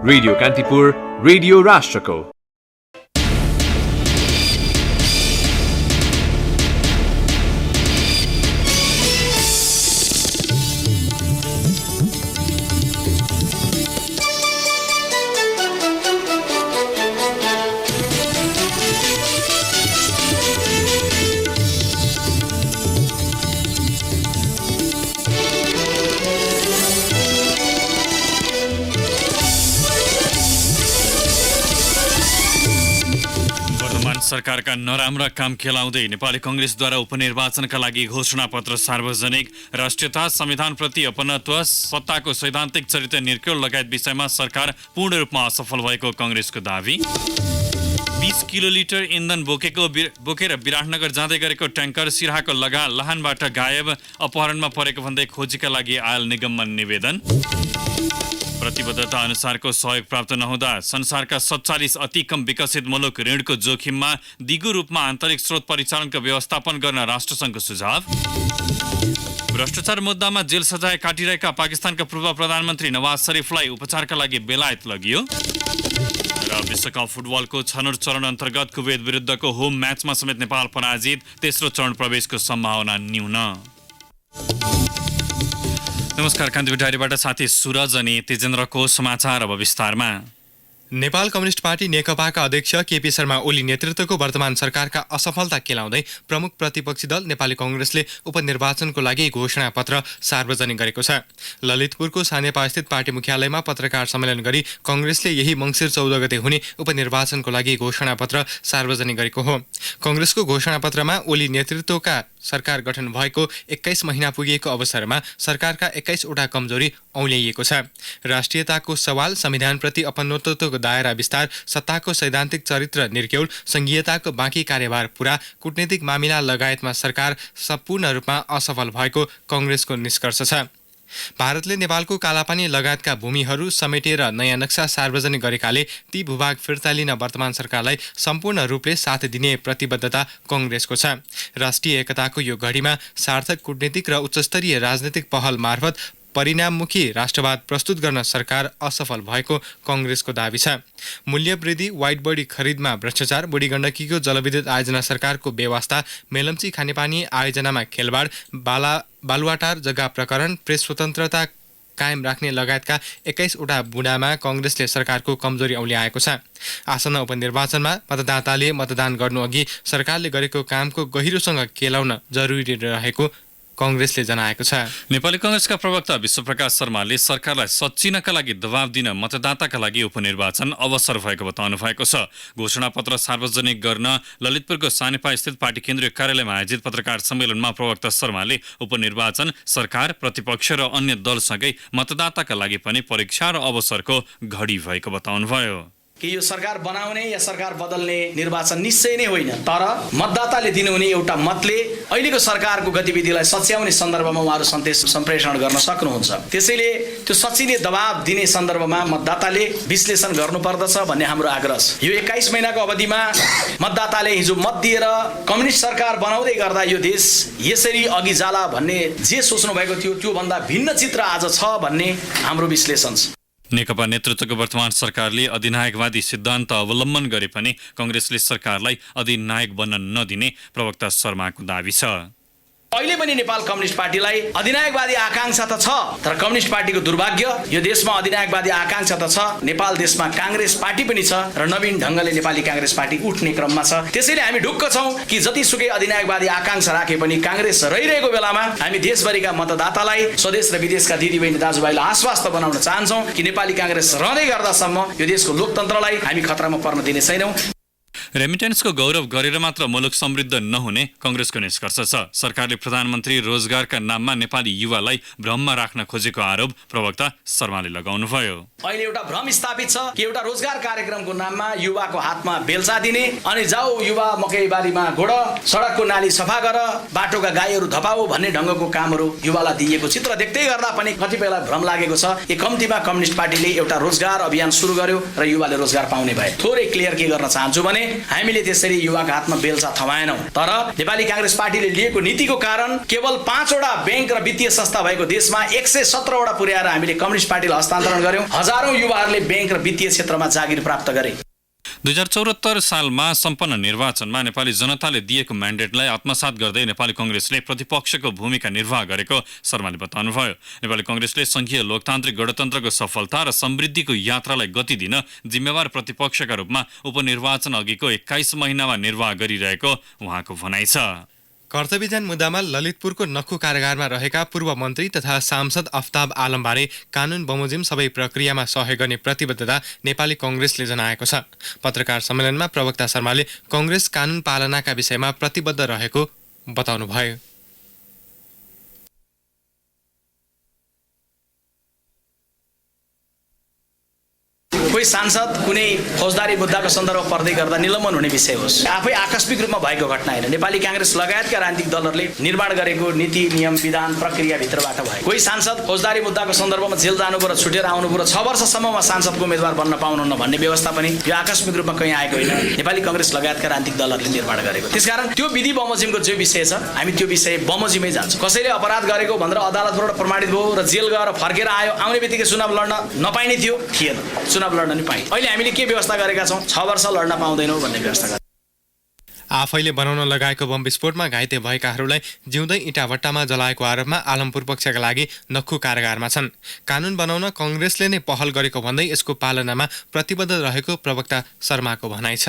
Radio Kantipur, radio राष्ट्रको। सरकारका नराम्रा काम खेलाउँदै नेपाली कांग्रेसद्वारा उपनिर्वाचनका लागि घोषणापत्र सार्वजनिक। राष्ट्रियता, संविधानप्रति अपनत्व, सत्ताको सैद्धान्तिक चरित्र निर्क्युल लगायत विषयमा सरकार पूर्ण रूपमा असफल भएको कांग्रेसको दावी। 20 किलोलिटर इन्धन बोकेर विराटनगर जाँदै गरेको ट्याङ्कर सिराहाको लाहानबाट गायब, अपहरणमा परेको भन्दै खोजीका लागि आयल निगममा निवेदन। प्रतिबद्धता अनुसारको सहयोग प्राप्त नहुँदा संसारका 47 अति कम विकसित मुलुक ऋणको जोखिममा, दिगो रूपमा आन्तरिक स्रोत परिचालनको व्यवस्थापन गर्न राष्ट्रसङ्घको सुझाव। भ्रष्टाचार मुद्दामा जेल सजाय काटिरहेका पाकिस्तानका पूर्व प्रधानमन्त्री नवाज शरीफलाई उपचारका लागि बेलायत लगियो। र विश्वकप फुटबलको छनौट चरण अन्तर्गत कुवेत विरुद्धको होम म्याचमा समेत नेपाल पराजित, तेस्रो चरण प्रवेशको सम्भावना न्यून। नमस्कार, कान्तिपुर डायरीबाट साथी सुरज अनि तेजेन्द्रको समाचार अब विस्तारमा। नेपाल कम्युनिस्ट पार्टी नेकपाका अध्यक्ष केपी शर्मा ओली नेतृत्वको वर्तमान सरकारका असफलता केलाउँदै प्रमुख प्रतिपक्षी दल नेपाली कांग्रेसले उपनिर्वाचनको लागि घोषणापत्र सार्वजनिक गरेको छ। ललितपुरको सानेपास्थित पार्टी मुख्यालयमा पत्रकार सम्मेलन गरी कांग्रेसले यही मङ्सिर 14 गते हुने उपनिर्वाचनको लागि घोषणापत्र सार्वजनिक गरेको हो। कांग्रेसको घोषणापत्रमा ओली नेतृत्वका सरकार गठन भएको 21 महिना पुगेको अवसरमा सरकारका 21 वटा कमजोरी औल्याइएको छ। राष्ट्रियताको सवाल, संविधानप्रति अपनत्वको दायरा विस्तार, सत्ताको सैद्धान्तिक चरित्र निर्क्युल, संघीयताको बाँकी कार्यभार पूरा, कूटनीतिक मामिला लगायतमा सरकार सम्पूर्ण रूपमा असफल भएको कांग्रेसको निष्कर्ष छ। भारतले नेपालको कालापानी लगायतका भूमिहरू समेटेर नयाँ नक्सा सार्वजनिक गरेकाले ती भूभाग फिर्ता लिन वर्तमान सरकारलाई सम्पूर्ण रूपले साथ दिने प्रतिबद्धता कांग्रेसको छ। राष्ट्रिय एकताको यो घडीमा सार्थक कूटनीतिक र उच्चस्तरीय राजनीतिक पहल मार्फत परिणाममुखी राष्ट्रवाद प्रस्तुत गर्न सरकार असफल भएको कांग्रेसको दावी छ। मूल्य वृद्धि, वाइड बडी खरिदमा भ्रष्टाचार, बुढी गण्डकीको जलविद्युत आयोजना सरकारको बेवास्ता, मेलम्ची खानेपानी आयोजनामा खेलबाड, बालुवाटार जग्गा प्रकरण, प्रेस स्वतन्त्रता कायम राख्ने लगायतका 21 वटा बुँदामा कांग्रेसले सरकारको कमजोरी औल्याएको छ। आसन्न उपनिर्वाचनमा मतदाताले मतदान गर्नुअघि सरकारले गरेको कामको गहिरोसँग केलाउन जरुरी रहेको कांग्रेसले जनाएको छ। नेपाली कांग्रेसका प्रवक्ता विश्वप्रकाश शर्माले सरकारलाई सच्चिनका लागि दबाब दिन मतदाताका लागि उपनिर्वाचन अवसर भएको बताउनु भएको छ। घोषणापत्र सार्वजनिक गर्न ललितपुरको सानेपा स्थित पार्टी केन्द्रीय कार्यालयमा आयोजित पत्रकार सम्मेलनमा प्रवक्ता शर्माले उपनिर्वाचन सरकार, प्रतिपक्ष र अन्य दलसँगै मतदाताका लागि पनि परीक्षा र अवसरको घडी भएको बताउनुभयो। कि यो सरकार बनाउने या सरकार बदल्ने निर्वाचन निश्चय नै होइन, तर मतदाताले दिनुहुने एउटा मतले अहिलेको सरकारको गतिविधिलाई सच्याउने सन्दर्भमा उहाँहरू सन्देश सम्प्रेषण गर्न सक्नुहुन्छ। त्यसैले त्यो सचिने दबाब दिने सन्दर्भमा मतदाताले विश्लेषण गर्नुपर्दछ भन्ने हाम्रो आग्रह छ। यो 21 महिनाको अवधिमा मतदाताले हिजो मत दिएर कम्युनिस्ट सरकार बनाउँदै गर्दा यो देश यसरी अघि जाला भन्ने जे सोच्नु भएको थियो त्योभन्दा भिन्न चित्र आज छ भन्ने हाम्रो विश्लेषण छ। नेकपा नेतृत्वको वर्तमान सरकारले अधिनायकवादी सिद्धान्त अवलम्बन गरे पनि कांग्रेसले सरकारलाई अधिनायक बन्न नदिने प्रवक्ता शर्माको दावी छ। अहिले पनि नेपाल कम्युनिस्ट पार्टीलाई अधिनायकवादी आकांक्षा त छ, तर कम्युनिस्ट पार्टीको दुर्भाग्य यो देशमा अधिनायकवादी आकांक्षा त छ, नेपाल देशमा कांग्रेस पार्टी पनि छ र नवीन ढङ्गले नेपाली कांग्रेस पार्टी उठ्ने क्रममा छ। त्यसैले हामी ढुक्क छौं कि जतिसुकै अधिनायकवादी आकांक्षा राखे पनि कांग्रेस रहिरहेको बेलामा हामी देशभरिका मतदातालाई, स्वदेश र विदेशका दिदीबहिनी दाजुभाइलाई आश्वस्त बनाउन चाहन्छौं कि नेपाली कांग्रेस रहँदै गर्दासम्म यो देशको लोकतन्त्रलाई हामी खतरामा पर्न दिने छैनौं। रेमिटेन्सको गौरव गरेर मात्र मुलुक समृद्ध नहुने कांग्रेसको निष्कर्ष छ। सरकारले प्रधानमन्त्री रोजगारका नाममा नेपाली युवालाई भ्रममा राख्न खोजेको आरोप प्रवक्ता शर्माले लगाउनुभयो। अहिले एउटा भ्रम स्थापित छ कि एउटा रोजगार कार्यक्रमको नाममा युवाको हातमा बेलचा दिने अनि जाऊ युवा मकैबारीमा गोड, सडकको नाली सफा गर, बाटोका गाईहरू धपाऊ भन्ने ढङ्गको कामहरू युवालाई दिएको चित्र देख्दै गर्दा पनि कतिपयलाई भ्रम लागेको छ। एक कम्तीमा कम्युनिस्ट पार्टीले एउटा रोजगार अभियान सुरु गर्यो र युवाले रोजगार पाउने भए। थोरै क्लियर के गर्न चाहन्छु भने हामीले त्यसरी युवाको हातमा बेलचा थमाएनौँ। तर नेपाली कांग्रेस पार्टीले लिएको नीतिको कारण केवल 5 वटा बैंक र वित्तीय संस्था भएको देशमा 117 वटा पुर्याएर हामीले कम्युनिस्ट पार्टीलाई हस्तान्तरण गर्यौं। हजारौं युवाहरूले बैंक र वित्तीय क्षेत्रमा जागिर प्राप्त गरे। 2074 सालमा सम्पन्न निर्वाचनमा नेपाली जनताले दिएको म्यान्डेटलाई आत्मसात गर्दै नेपाली कांग्रेसले प्रतिपक्षको भूमिका निर्वाह गरेको शर्माले बताउनुभयो। नेपाली कांग्रेसले संघीय लोकतान्त्रिक गणतन्त्रको सफलता र समृद्धिको यात्रालाई गति दिन जिम्मेवार प्रतिपक्षका रूपमा उपनिर्वाचन अघिको 21 महिनामा निर्वाह गरिरहेको उहाँको भनाइ छ। कर्तव्यजान मुद्दामा ललितपुरको नक्खु कारागारमा रहेका पूर्व मन्त्री तथा सांसद अफ्ताब आलमबारे कानुन बमोजिम सबै प्रक्रियामा सहयोग गर्ने प्रतिबद्धता नेपाली कांग्रेसले जनाएको छ। पत्रकार सम्मेलनमा प्रवक्ता शर्माले कांग्रेस कानुन पालनाका विषयमा प्रतिबद्ध रहेको बताउनुभयो। कोही सांसद कुनै फौजदारी मुद्दाको सन्दर्भ पर्दै गर्दा निलम्बन हुने विषय होस्, आफै आकस्मिक रूपमा भएको घटना होइन। नेपाली कांग्रेस लगायतका राजनीतिक दलहरूले निर्माण गरेको नीति नियम विधान प्रक्रिया भित्रबाट भयो। कोही सांसद फौजदारी मुद्दाको सन्दर्भमा जेल जानुभयो र छुटेर आउनुभयो र 6 वर्षसम्ममा सांसदको उम्मेदवार बन्न पाउनुहुन्न भन्ने व्यवस्था पनि यो आकस्मिक रूपमा कहीँ आएको होइन। नेपाली कांग्रेस लगायतका राजनीतिक दलहरूले निर्माण गरेको। त्यसकारण त्यो विधि बमोजिमको जो विषय छ हामी त्यो विषय बमोजिमै जान्छौँ। कसैले अपराध गरेको भनेर अदालतबाट प्रमाणित भयो र जेल गएर फर्केर आयो, आउने बित्तिकै चुनाव लड्न नपाइने थियो, थिएन। चुनाव लड्न नि पाइन्छ। अहिले हामीले के व्यवस्था गरेका छौँ, 6 वर्ष लड्न पाउँदैनौँ भन्ने व्यवस्था गरेका। आफैले बनाउन लगाएको बम विस्फोटमा घाइते भएकाहरूलाई जिउँदै इँटाभट्टामा जलाएको आरोपमा आलमपुर पक्षका लागि नक्खु कारागारमा छन्। कानुन बनाउन कांग्रेसले नै पहल गरेको भन्दै यसको पालनामा प्रतिबद्ध रहेको प्रवक्ता शर्माको भनाइ छ।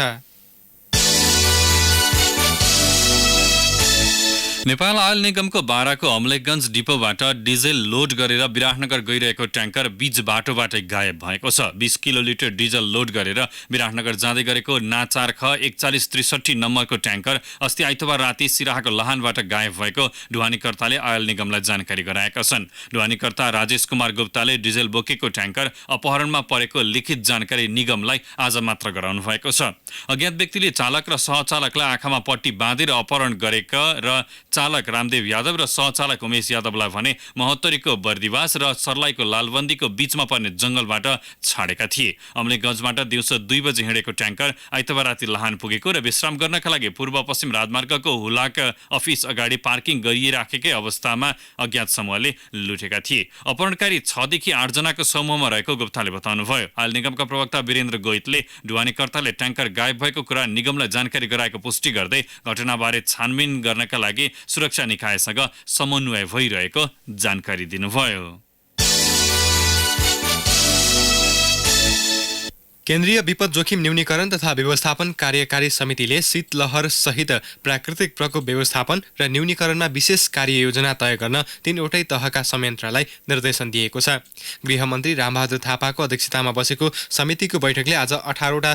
नेपाल आयल निगमको बाराको अमलेखगञ्ज डिपोबाट डिजेल लोड गरेर विराटनगर गइरहेको ट्याङ्कर बीच बाटोबाटै गायब भएको छ। 20 किलोलिटर डिजल लोड गरेर विराटनगर जाँदै गरेको नाचार ख 4163 नम्बरको ट्याङ्कर अस्ति आइतबार राति सिराहाको लाहानबाट गायब भएको ढुवानीकर्ताले आयल निगमलाई जानकारी गराएका छन्। ढुवानीकर्ता राजेश कुमार गुप्ताले डिजेल बोकेको ट्याङ्कर अपहरणमा परेको लिखित जानकारी निगमलाई आज मात्र गराउनु भएको छ। अज्ञात व्यक्तिले चालक र सहचालकलाई आँखामा पट्टी बाँधेर अपहरण गरेका र चालक रामदेव यादव र सहचालक उमेश यादवलाई भने महोत्तरीको बर्दिवास र सर्लाईको लालबन्दीको बीचमा पर्ने जंगलबाट छाडेका थिए। अमलेखगञ्जबाट दिउँसो 2 बजे हिँडेको ट्याङ्कर आइतबार राति लाहान पुगेको र विश्राम गर्नका लागि पूर्व पश्चिम राजमार्गको हुलाक अफिस अगाडि पार्किङ गरिराखेकै अवस्थामा अज्ञात समूहले लुटेका थिए। अपहरणकारी 6 देखि 8 जनाको समूहमा रहेको गुप्ताले बताउनुभयो। आयल निगमका प्रवक्ता वीरेन्द्र गोइतले ढुवानीकर्ताले ट्याङ्कर गायब भएको कुरा निगमलाई जानकारी गराएको पुष्टि गर्दै घटनाबारे छानबिन गर्नका लागि सुरक्षा निकायसँग समन्वय भइरहेको जानकारी दिनुभयो। केन्द्रीय विपद जोखिम न्यूनीकरण तथा व्यवस्थापन कार्यकारी समितिले शीतलहर सहित प्राकृतिक प्रकोप व्यवस्थापन र न्यूनीकरणमा विशेष कार्ययोजना तय गर्न 3वटै तहका संयन्त्रलाई निर्देशन दिएको छ। गृहमन्त्री रामबहादुर थापाको अध्यक्षतामा बसेको समितिको बैठकले आज 18वटा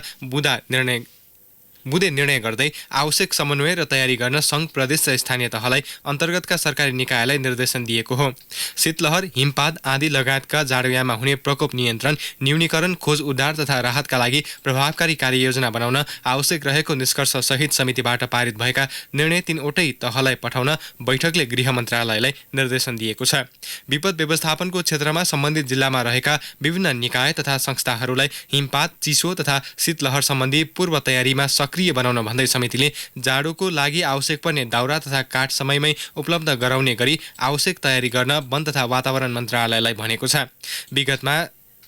बुँदे निर्णय गर्दै आवश्यक समन्वय र तयारी गर्न सङ्घ प्रदेश र स्थानीय तहलाई अन्तर्गतका सरकारी निकायलाई निर्देशन दिएको हो। शीतलहर हिमपात आदि लगायतका जाडोयाममा हुने प्रकोप नियन्त्रण न्यूनीकरण खोज उद्धार तथा राहतका लागि प्रभावकारी कार्ययोजना बनाउन आवश्यक रहेको निष्कर्ष सहित समितिबाट पारित भएका निर्णय 3वटै तहलाई पठाउन बैठकले गृह मन्त्रालयलाई निर्देशन दिएको छ। विपद व्यवस्थापनको क्षेत्रमा सम्बन्धित जिल्लामा रहेका विभिन्न निकाय तथा संस्थाहरूलाई हिमपात चिसो तथा शीतलहर सम्बन्धी पूर्व तयारीमा सक्रिय बनाउन भन्दै समितिले जाडोको लागि आवश्यक पर्ने दाउरा तथा काठ समयमै उपलब्ध गराउने गरी आवश्यक तयारी गर्न वन तथा वातावरण मन्त्रालयलाई भनेको छ।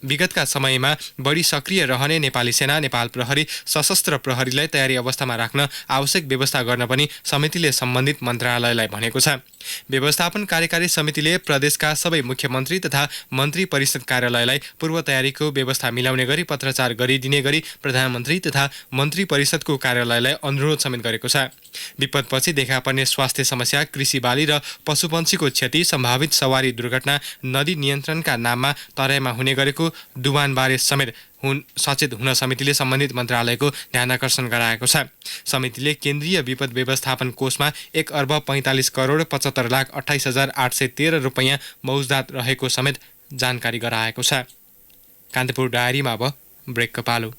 विगतका समयमा बढी सक्रिय रहने नेपाली सेना, नेपाल प्रहरी, सशस्त्र प्रहरीलाई तयारी अवस्थामा राख्न आवश्यक व्यवस्था गर्न पनि समितिले सम्बन्धित मन्त्रालयलाई भनेको छ। व्यवस्थापन कार्यकारी समितिले प्रदेशका सबै मुख्यमन्त्री तथा मन्त्री परिषद कार्यालयलाई पूर्व तयारीको व्यवस्था मिलाउने गरी पत्राचार गरिदिने गरी प्रधानमन्त्री तथा मन्त्री परिषदको कार्यालयलाई अनुरोध समेत गरेको छ। विपदपछि देखा पर्ने स्वास्थ्य समस्या, कृषि बाली र पशुपन्छीको क्षति, सम्भावित सवारी दुर्घटना, नदी नियन्त्रणका नाममा तराईमा हुने गरेको डुबानबारे समेत सचेत हुन समितिले सम्बन्धित मन्त्रालयको ध्यानाकर्षण गराएको छ। समितिले केन्द्रीय विपद व्यवस्थापन कोषमा 1,45,75,28,813 रुपैयाँ मौजदात रहेको समेत जानकारी गराएको छ। कान्तिपुर डायरीमा अब ब्रेकको पालो।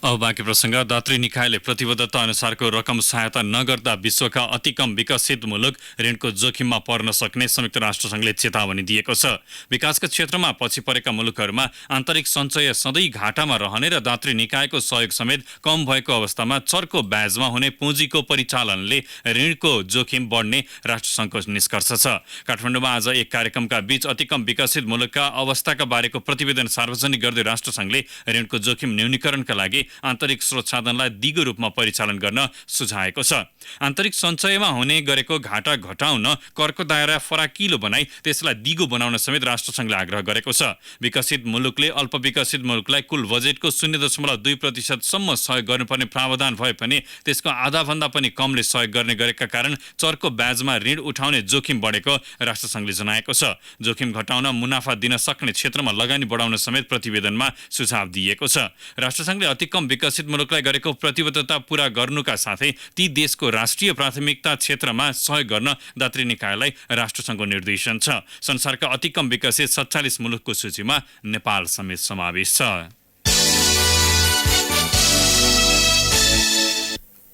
अब बाँकी प्रसङ्ग। दात्री निकायले प्रतिबद्धता अनुसारको रकम सहायता नगर्दा विश्वका अति कम विकसित मुलुक ऋणको जोखिममा पर्न सक्ने संयुक्त राष्ट्रसङ्घले चेतावनी दिएको छ। विकासका क्षेत्रमा पछि परेका मुलुकहरूमा आन्तरिक सञ्चय सधैँ घाटामा रहने र दात्री निकायको सहयोग समेत कम भएको अवस्थामा चर्को ब्याजमा हुने पुँजीको परिचालनले ऋणको जोखिम बढ्ने राष्ट्रसङ्घको निष्कर्ष छ। काठमाडौँमा आज एक कार्यक्रमका बीच अति कम विकसित मुलुकका अवस्थाका बारेको प्रतिवेदन सार्वजनिक गर्दै राष्ट्रसङ्घले ऋणको जोखिम न्यूनीकरणका लागि आन्तरिक स्रोत साधनलाई दिगो रूपमा परिचालन गर्न सुझाएको छ। आन्तरिक सञ्चयमा हुने गरेको घाटा घटाउन, करको दायरा फराकिलो बनाई त्यसलाई दिगो बनाउन समेत राष्ट्रसङ्घले आग्रह गरेको छ। विकसित मुलुकले अल्प विकसित मुलुकलाई कुल बजेटको 0.2% सम्म सहयोग गर्नुपर्ने प्रावधान भए पनि त्यसको आधाभन्दा पनि कमले सहयोग गर्ने गरेका कारण चर्को ब्याजमा ऋण उठाउने जोखिम बढेको राष्ट्रसङ्घले जनाएको छ। जोखिम घटाउन, मुनाफा दिन सक्ने क्षेत्रमा लगानी बढाउन समेत प्रतिवेदनमा सुझाव दिएको छ। राष्ट्रसङ्घले अति कम विकसित मुलुकलाई गरेको प्रतिबद्धता पूरा गर्नुका साथै ती देशको राष्ट्रिय प्राथमिकता क्षेत्रमा सहयोग गर्न दात्री निकायलाई राष्ट्रसङ्घको निर्देशन छ। संसारका अति कम विकसित 47 मुलुकको सूचीमा नेपाल समेत समावेश छ।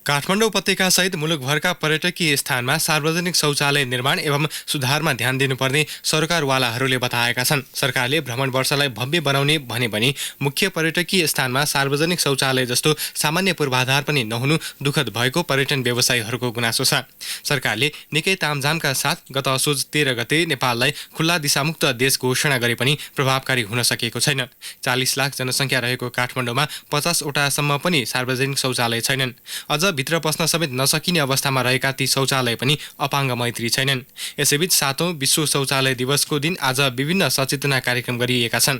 काठमाडौँ उपत्यकासहित मुलुकभरका पर्यटकीय स्थानमा सार्वजनिक शौचालय निर्माण एवं सुधारमा ध्यान दिनुपर्ने सरकारवालाहरूले बताएका छन्। सरकारले भ्रमण वर्षलाई भव्य बनाउने भने पनि मुख्य पर्यटकीय स्थानमा सार्वजनिक शौचालय जस्तो सामान्य पूर्वाधार पनि नहुनु दुःखद भएको पर्यटन व्यवसायीहरूको गुनासो छ। सरकारले निकै तामझामका साथ गत असोज 13 गते नेपाललाई खुल्ला दिशामुक्त देश घोषणा गरे पनि प्रभावकारी हुन सकेको छैन। 40 लाख जनसङ्ख्या रहेको काठमाडौँमा 50 वटासम्म पनि सार्वजनिक शौचालय छैनन्। अझ भित्र पस्न समेत नसकिने अवस्थामा रहेका ती शौचालय पनि अपाङ्ग मैत्री छैनन्। यसैबीच 7औं विश्व शौचालय दिवसको दिन आज विभिन्न सचेतना कार्यक्रम गरिएका छन्।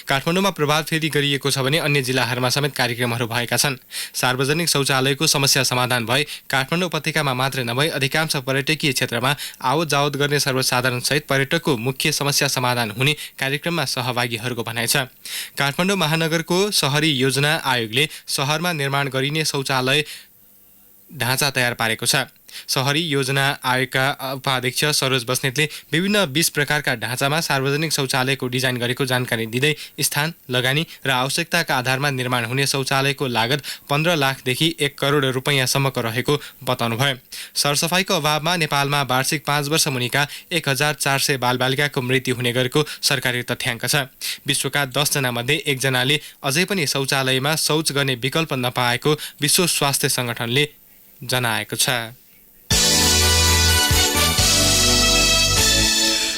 काठमाडौँमा प्रभात फेरी गरिएको छ भने अन्य जिल्लाहरूमा समेत कार्यक्रमहरू भएका छन्। सार्वजनिक शौचालयको समस्या समाधान भए काठमाडौँ उपत्यकामा मात्र नभई अधिकांश पर्यटकीय क्षेत्रमा आवत जावत गर्ने सर्वसाधारण सहित पर्यटकको मुख्य समस्या समाधान हुने कार्यक्रममा सहभागीहरूको भनाइ छ। काठमाडौँ महानगरको शहरी योजना आयोगले शहरमा निर्माण गरिने शौचालय ढाँचा तयार पारेको छ। शहरी योजना आयोगका उपाध्यक्ष सरोज बस्नेतले विभिन्न 20 प्रकारका ढाँचामा सार्वजनिक शौचालयको डिजाइन गरेको जानकारी दिँदै स्थान, लगानी र आवश्यकताका आधारमा निर्माण हुने शौचालयको लागत 15 लाखदेखि 1 करोड रुपैयाँसम्मको रहेको बताउनुभयो। सरसफाइको अभावमा नेपालमा वार्षिक 5 वर्ष मुनिका 1400 बालबालिकाको मृत्यु हुने गरेको सरकारी तथ्याङ्क छ। विश्वका 10 जनामध्ये 1 जनाले अझै पनि शौचालयमा शौच गर्ने विकल्प नपाएको विश्व स्वास्थ्य सङ्गठनले जनाएको छ।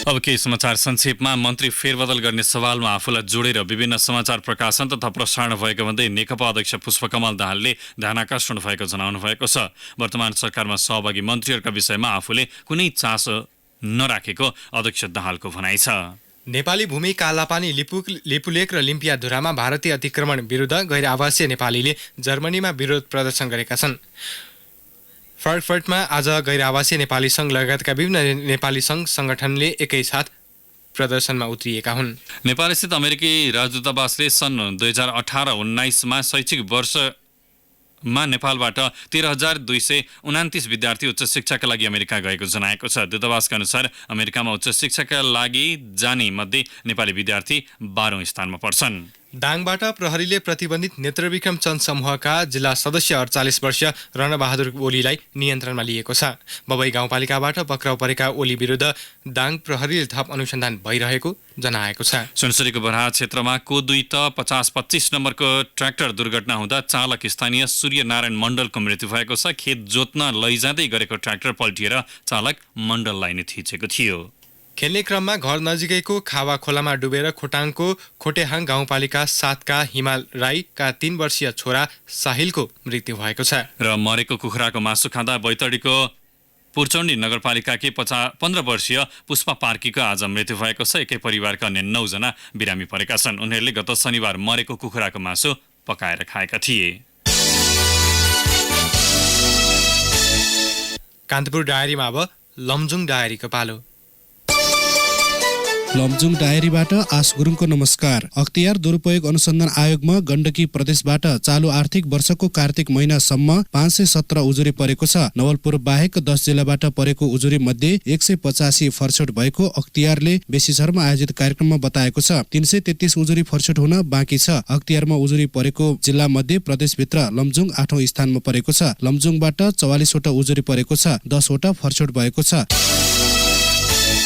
अब केही समाचार संक्षेपमा। मन्त्री फेरबदल गर्ने सवालमा आफूलाई जोडेर विभिन्न समाचार प्रकाशन तथा प्रसारण भएको भन्दै नेकपा अध्यक्ष पुष्पकमल दाहालले ध्यानाकर्षण भएको जनाउनु भएको छ। वर्तमान सरकारमा सहभागी मन्त्रीहरूका विषयमा आफूले कुनै चासो नराखेको अध्यक्ष दाहालको भनाइ छ। नेपाली भूमि कालापानी लिपुलेक र लिम्पियाधुरामा भारतीय अतिक्रमण विरुद्ध गैर आवासीय नेपालीले जर्मनीमा विरोध प्रदर्शन गरेका छन्। फ्राङ्कफर्टमा आज गैर आवासीय नेपाली सङ्घ लगायतका विभिन्न नेपाली सङ्घ सङ्गठनले एकैसाथ प्रदर्शनमा उत्रिएका हुन्। नेपालस्थित अमेरिकी राजदूतावासले सन् 2018-19मा शैक्षिक वर्षमा नेपालबाट 13,229 विद्यार्थी उच्च शिक्षाका लागि अमेरिका गएको जनाएको छ। दूतावासका अनुसार अमेरिकामा उच्च शिक्षाका लागि जाने मध्ये नेपाली विद्यार्थी 12औं स्थानमा पर्छन्। दाङबाट प्रहरीले प्रतिबन्धित नेत्रविक्रम चन्द समूहका जिल्ला सदस्य 48 वर्षीय रणबहादुर ओलीलाई नियन्त्रणमा लिएको छ। बबई गाउँपालिकाबाट पक्राउ परेका ओली विरुद्ध दाङ प्रहरीले थप अनुसन्धान भइरहेको जनाएको छ। सुनसरीको बरहा क्षेत्रमा कोदुई त 50-25 नम्बरको ट्र्याक्टर दुर्घटना हुँदा चालक स्थानीय सूर्यनारायण मण्डलको मृत्यु भएको छ। खेत जोत्न लैजाँदै गरेको ट्र्याक्टर पल्टिएर चालक मण्डललाई नै थिचेको थियो। खेल्ने क्रममा घर नजिकैको खावा खोलामा डुबेर खोटाङको खोटेहाङ गाउँपालिका 7 का हिमाल राईका 3 वर्षीय छोरा साहिलको मृत्यु भएको छ। र मरेको कुखुराको मासु खाँदा बैतडीको पुर्चौडी नगरपालिकाकी 15 वर्षीय पुष्पा पार्कीको आज मृत्यु भएको छ। एकै परिवारका अन्य 9 जना बिरामी परेका छन्। उनीहरूले गत शनिबार मरेको कुखुराको मासु पकाएर खाएका थिए। कान्तिपुर डायरीमा अब लमजुङ डायरीको पालो। लमजुङ डायरीबाट आस गुरुङको नमस्कार। अख्तियार दुरुपयोग अनुसन्धान आयोगमा गण्डकी प्रदेशबाट चालु आर्थिक वर्षको कार्तिक महिनासम्म 517 उजुरी परेको छ। नवलपुर बाहेक 10 जिल्लाबाट परेको उजुरी मध्ये 185 फरछोट भएको अख्तियारले बेसीसरमा आयोजित कार्यक्रममा बताएको छ। 333 उजुरी फरछोट हुन बाँकी छ। अख्तियारमा उजुरी परेको जिल्ला मध्ये प्रदेशभित्र लमजुङ 8औं स्थानमा परेको छ। लमजुङबाट 44 वटा उजुरी परेको छ, 10 वटा फरछोट भएको छ।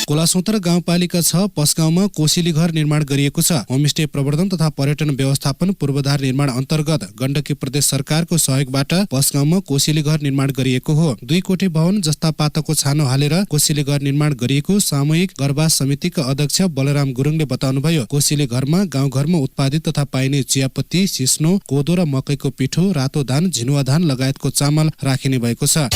कोलासोतर गाउँपालिका 6 पसगाउँमा कोसेली घर निर्माण गरिएको छ। होमस्टे प्रवर्धन तथा पर्यटन व्यवस्थापन पूर्वाधार निर्माण अन्तर्गत गण्डकी प्रदेश सरकारको सहयोगबाट पसगाउँमा कोसेली घर निर्माण गरिएको हो। 2 कोठे भवन जस्ता पातको छानो हालेर कोसेली घर निर्माण गरिएको सामूहिक गर्भवास समितिका अध्यक्ष बलराम गुरुङले बताउनुभयो। कोसेली घरमा गाउँघरमा उत्पादित तथा पाइने चियापत्ती, सिस्नो, कोदो र मकैको पिठो, रातो धान, झिनुवा धान लगायतको चामल राखिने भएको छ।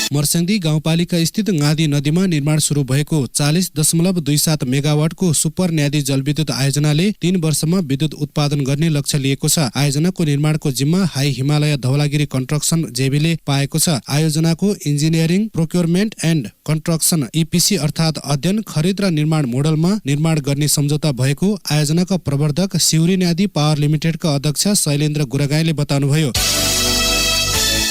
मर्स्याङ्दी गाउँपालिका स्थित गाँधी नदीमा निर्माण सुरु भएको 40.27 मेगावाटको सुपर न्यादी जलविद्युत आयोजनाले 3 वर्षमा विद्युत उत्पादन गर्ने लक्ष्य लिएको छ। आयोजनाको निर्माणको जिम्मा हाई हिमालय धवलागिरी कन्स्ट्रक्सन जेबीले पाएको छ। आयोजनाको engineering, procurement and construction EPC अर्थात् अध्ययन, खरिद र निर्माण मोडलमा निर्माण गर्ने सम्झौता भएको आयोजनाका प्रवर्धक सिउरी न्यादी पावर लिमिटेडका अध्यक्ष शैलेन्द्र गुरागाईले बताउनुभयो।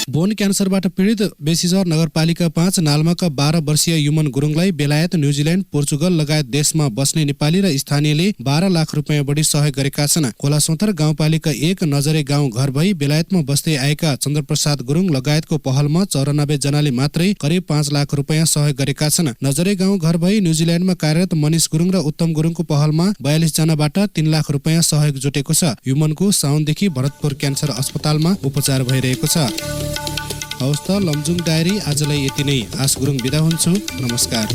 बोन क्यान्सरबाट पीडित बेसीसर नगरपालिका 5 नाल्माका 12 वर्षीय युमन गुरुङलाई बेलायत, न्युजिल्यान्ड, पोर्चुगल लगायत देशमा बस्ने नेपाली र स्थानीयले 12 लाख रुपियाँ बढी सहयोग गरेका छन्। खोलासोतर गाउँपालिका 1 नजरे गाउँ घर भई बेलायतमा बस्दै आएका चन्द्रप्रसाद गुरुङ लगायतको पहलमा 94 जनाले मात्रै करिब 5 लाख रुपियाँ सहयोग गरेका छन्। नजरे गाउँ घर भई न्युजिल्यान्डमा कार्यरत मनिष गुरुङ र उत्तम गुरुङको पहलमा 42 जनाबाट 3 लाख रुपियाँ सहयोग जुटेको छ। युमनको साउनदेखि भरतपुर क्यान्सर अस्पतालमा उपचार भइरहेको छ। हवस् त, लमजुङ डायरी आजलाई यति नै। आस गुरुङ बिदा हुन्छु, नमस्कार।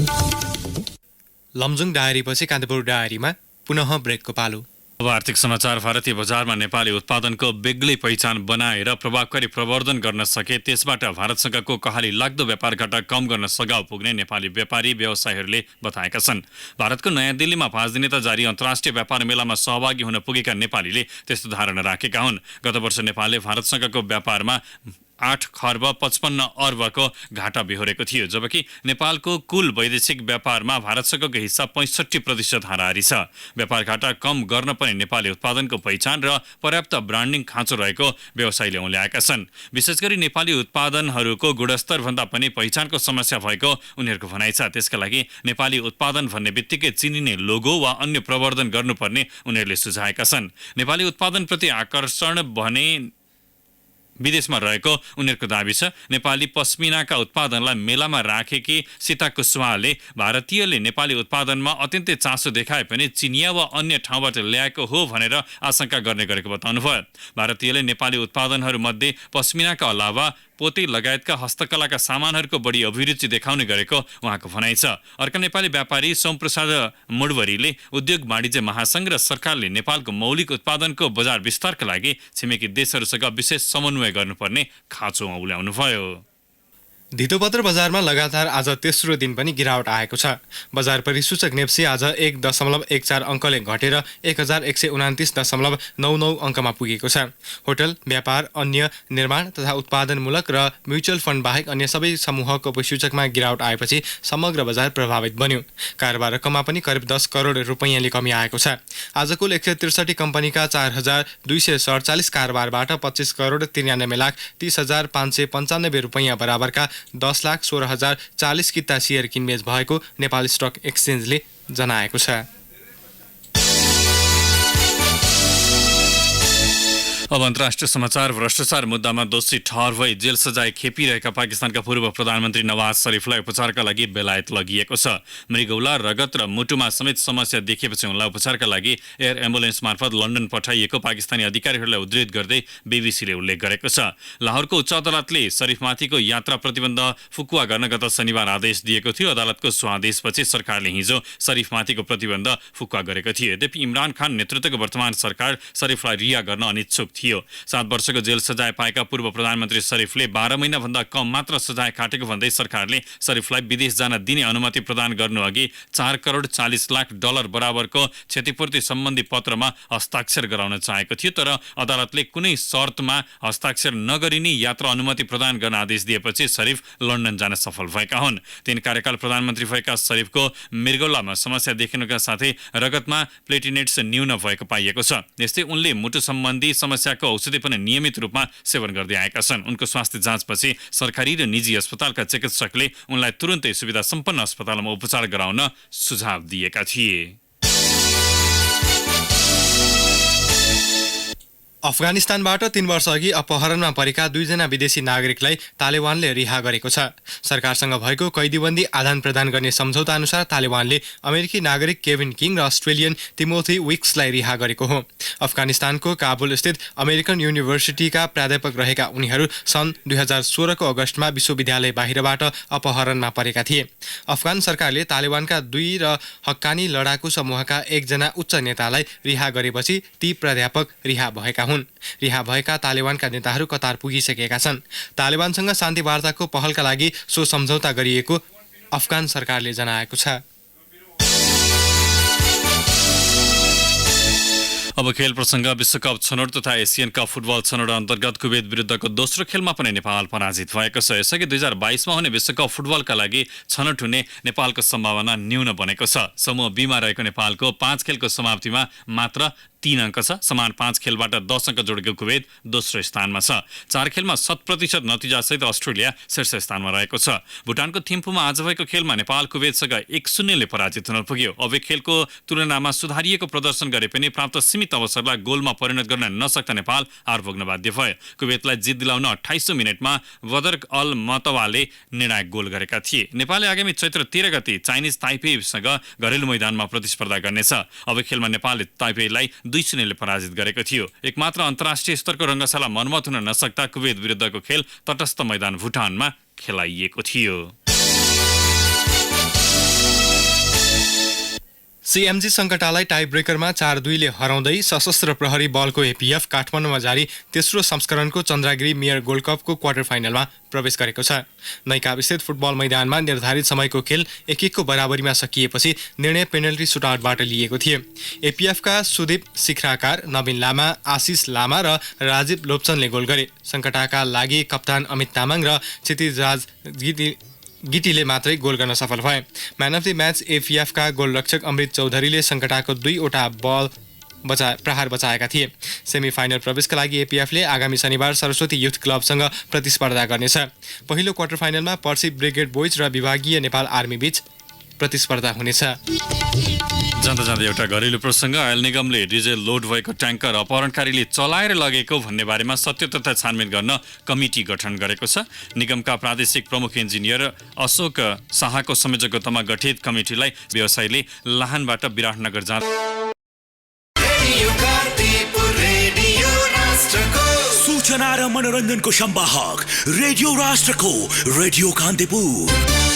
लमजुङ डायरीपछि कान्तिपुर डायरीमा पुनः ब्रेकको पालो। अब आर्थिक समाचार। भारतीय बजारमा नेपाली उत्पादनको बेग्लै पहिचान बनाएर प्रभावकारी प्रवर्धन गर्न सके त्यसबाट भारतसँगको कहाली लाग्दो व्यापार घाटा कम गर्न सघाउ पुग्ने नेपाली व्यापारी व्यवसायीहरूले बताएका छन्। भारतको नयाँ दिल्लीमा 5 दिने जारी अन्तर्राष्ट्रिय व्यापार मेलामा सहभागी हुन पुगेका नेपालीले त्यस्तो धारणा राखेका हुन्। गत वर्ष नेपालले भारतसँगको व्यापारमा 8 खर्ब 55 अर्बको घाटा बेहोरेको थियो, जबकि नेपालको कुल वैदेशिक व्यापारमा भारतसँगको हिस्सा 65% हाराहारी छ। व्यापार घाटा कम गर्न पनि नेपाली उत्पादनको पहिचान र पर्याप्त ब्रान्डिङ खाँचो रहेको व्यवसायीले उल्लेखेका छन्। विशेष गरी नेपाली उत्पादनहरूको गुणस्तर भन्दा पनि पहिचानको समस्या भएको उनीहरूको भनाइ छ। त्यसका लागि नेपाली उत्पादन भन्ने बित्तिकै चिनिने लोगो वा अन्य प्रवर्धन गर्नुपर्ने उनीहरूले सुझाएका छन्। नेपाली उत्पादनप्रति आकर्षण भने विदेशमा रहेको उनीहरूको दाबी छ। नेपाली पश्मिनाका उत्पादनलाई मेलामा राखेकी सीता कुशवाहाले भारतीयले नेपाली उत्पादनमा अत्यन्तै चासो देखाए पनि चिनिया वा अन्य ठाउँबाट ल्याएको हो भनेर आशंका गर्ने गरेको बताउनुभयो। भारतीयले नेपाली उत्पादनहरूमध्ये पश्मिनाका अलावा पोते लगायतका हस्तकलाका सामानहरूको बढी अभिरुचि देखाउने गरेको उहाँको भनाइ छ। अर्का नेपाली व्यापारी सोमप्रसाद मुडवरीले उद्योग वाणिज्य महासंघ र सरकारले नेपालको मौलिक उत्पादनको बजार विस्तारका लागि छिमेकी देशहरूसँग विशेष समन्वय गर्नुपर्ने खाँचो उल्याउनुभयो। धितोपत्र बजारमा लगातार आज तेस्रो दिन पनि गिरावट आएको छ। बजार परिसूचक नेप्सी आज 1.14 अङ्कले घटेर 1129.99 अङ्कमा पुगेको छ। होटल, व्यापार, अन्य निर्माण तथा उत्पादनमूलक र म्युचुअल फन्ड बाहेक अन्य सबै समूहको परिसूचकमा गिरावट आएपछि समग्र बजार प्रभावित बन्यो। कारोबार रकममा पनि करिब 10 करोड रुपैयाँले कमी आएको छ। आज कुल 163 कम्पनीका 4247 कारोबारबाट 25 करोड 93 लाख 30,595 रुपैयाँ बराबरका 10,16,040 किता सेयर किनबेच भएको नेपाल स्टक एक्सचेन्जले जनाएको छ। अब अन्तर्राष्ट्रिय समाचार। भ्रष्टाचार मुद्दामा दोषी ठहर भई जेल सजाय खेपिरहेका पाकिस्तानका पूर्व प्रधानमन्त्री नवाज शरीफलाई उपचारका लागि बेलायत लगिएको छ। मृगौला, रगत र मुटुमा समेत समस्या देखिएपछि उनलाई उपचारका लागि एयर एम्बुलेन्स मार्फत लन्डन पठाइएको पाकिस्तानी अधिकारीहरूलाई उद्धृत गर्दै बीबीसीले उल्लेख गरेको छ। लाहोरको उच्च अदालतले शरीफमाथिको यात्रा प्रतिबन्ध फुकुवा गर्न गत शनिबार आदेश दिएको थियो। अदालतको सो आदेशपछि सरकारले हिजो शरीफमाथिको प्रतिबन्ध फुकुवा गरेको थियो। यद्यपि इमरान खान नेतृत्वको वर्तमान सरकार शरीफलाई रिहा गर्न अनिच्छुक थियो। थियो। 7 वर्षको जेल सजाय पाएका पूर्व प्रधानमन्त्री शरीफले 12 महिनाभन्दा कम मात्र सजाय काटेको भन्दै सरकारले शरीफलाई विदेश जान दिने अनुमति प्रदान गर्नुअघि 4 करोड 40 लाख डलर बराबरको क्षतिपूर्ति सम्बन्धी पत्रमा हस्ताक्षर गराउन चाहेको थियो। तर अदालतले कुनै शर्तमा हस्ताक्षर नगरिने यात्रा अनुमति प्रदान गर्न आदेश दिएपछि शरीफ लन्डन जान सफल भएका हुन्। 3 कार्यकाल प्रधानमन्त्री भएका शरीफको मृगौलामा समस्या देखिनुका साथै रगतमा प्लेटिनेट्स न्यून भएको पाइएको छ। यस्तै उनले मुटु सम्बन्धी समस्याको औषधि पनि नियमित रूपमा सेवन गर्दै आएका छन्। उनको स्वास्थ्य जाँचपछि सरकारी र निजी अस्पतालका चिकित्सकले उनलाई तुरुन्तै सुविधा सम्पन्न अस्पतालमा उपचार गराउन सुझाव दिएका थिए। अफगानिस्तानबाट 3 वर्ष अघि अपहरणमा परेका 2 जना विदेशी नागरिकलाई तालिबानले रिहा गरेको छ। सरकारसँग भएको कैदीबन्दी आदान प्रदान गर्ने सम्झौता अनुसार तालिबानले अमेरिकी नागरिक केभिन किङ र अस्ट्रेलियन तिमोथी विक्सलाई रिहा गरेको हो। अफगानिस्तानको काबुल स्थित अमेरिकन युनिभर्सिटीका प्राध्यापक रहेका उनीहरू सन् 2016 को अगस्तमा विश्वविद्यालय बाहिरबाट अपहरणमा परेका थिए। अफगान सरकारले तालिबानका 2 र हक्कानी लडाकु समूहका 1 जना उच्च नेतालाई रिहा गरेपछि ती प्राध्यापक रिहा भएका हुन्। रिहा भएका तालिबानका नेताहरू कतार पुगिसकेका छन्। तालिबानसँग शान्ति वार्ताको पहलका लागि सो सम्झौता गरिएको अफगान सरकारले जनाएको छ। अब खेल प्रसङ्ग। विश्वकप छनौट तथा एसियन कप फुटबल छनौट अन्तर्गत कुवेत विरुद्धको दोस्रो खेलमा पनि नेपाल पराजित भएको छ। यसअघि 2022मा हुने विश्वकप फुटबलका लागि छनौट हुने नेपालको सम्भावना न्यून बनेको छ। समूह बीमा रहेको नेपालको 5 खेलको समाप्तिमा मात्र 3 अङ्क छ। समान 5 खेलबाट 10 अङ्क जोडेको कुवेत दोस्रो स्थानमा छ। 4 खेलमा 100% नतिजासहित अस्ट्रेलिया शीर्ष स्थानमा रहेको छ। भुटानको थिम्पूमा आज भएको खेलमा नेपाल कुवेतसँग 1-0 ले पराजित हुन पुग्यो। अब खेलको तुलनामा सुधारिएको प्रदर्शन गरे पनि प्राप्त सीमित अवसरलाई गोलमा परिणत गर्न नसक्दा नेपाल हार भोग्न बाध्य भयो। कुवेतलाई जित दिलाउन 28औं मिनेटमा बदर अल मतवाले निर्णायक गोल गरेका थिए। नेपालले आगामी चैत्र 13 गते चाइनिज ताइपेसँग घरेलु मैदानमा प्रतिस्पर्धा गर्नेछ। अब खेलमा नेपालले ताइपेलाई 2-0 ले पराजित गरेको थियो। एकमात्र अन्तर्राष्ट्रिय स्तरको रङ्गशाला मर्मत हुन नसक्दा कुवेत विरुद्धको खेल तटस्थ मैदान भुटानमा खेलाइएको थियो। सीएमजी सङ्कटालाई टाई ब्रेकरमा 4-2 ले हराउँदै सशस्त्र प्रहरी बलको एपीएफ काठमाडौँमा जारी तेस्रो संस्करणको चन्द्रगिरी मेयर गोल्ड कपको क्वार्टर फाइनलमा प्रवेश गरेको छ। नैकाबस्थित फुटबल मैदानमा निर्धारित समयको खेल 1-1 को बराबरीमा सकिएपछि निर्णय पेनल्टी सुटआउटबाट लिएको थियो। एपीएफका सुदीप सिखराकार, नवीन लामा, आशिष लामा र राजीव लोप्चनले गोल गरे। सङ्कटाका लागि कप्तान अमित तामाङ र क्षितिराज गिटीले मात्रै गोल गर्न सफल भए। म्यान अफ द म्याच एपीएफका गोलरक्षक अमृत चौधरीले सङ्कटाको 2वटा बल प्रहार बचाएका थिए। सेमी फाइनल प्रवेशका लागि एपीएफले आगामी शनिबार सरस्वती युथ क्लबसँग प्रतिस्पर्धा गर्नेछ। पहिलो क्वार्टर फाइनलमा पर्सी ब्रिगेड बोइज र विभागीय नेपाल आर्मी बीच प्रतिस्पर्धा हुनेछ। जाँदा जाँदा एउटा घरेलु प्रसङ्ग। आयल निगमले डिजेल लोड भएको ट्याङ्कर अपहरणकारीले चलाएर लगेको भन्ने बारेमा सत्य तथ्य छानबिन गर्न कमिटी गठन गरेको छ। निगमका प्रादेशिक प्रमुख इन्जिनियर अशोक शाहको संयोजकत्वमा गठित कमिटीलाई व्यवसायीले लाहानबाट विराटनगर जाँदा सूचना र मनोरञ्जनको संवाहक रेडियो राष्ट्रको रेडियो कान्तिपुर।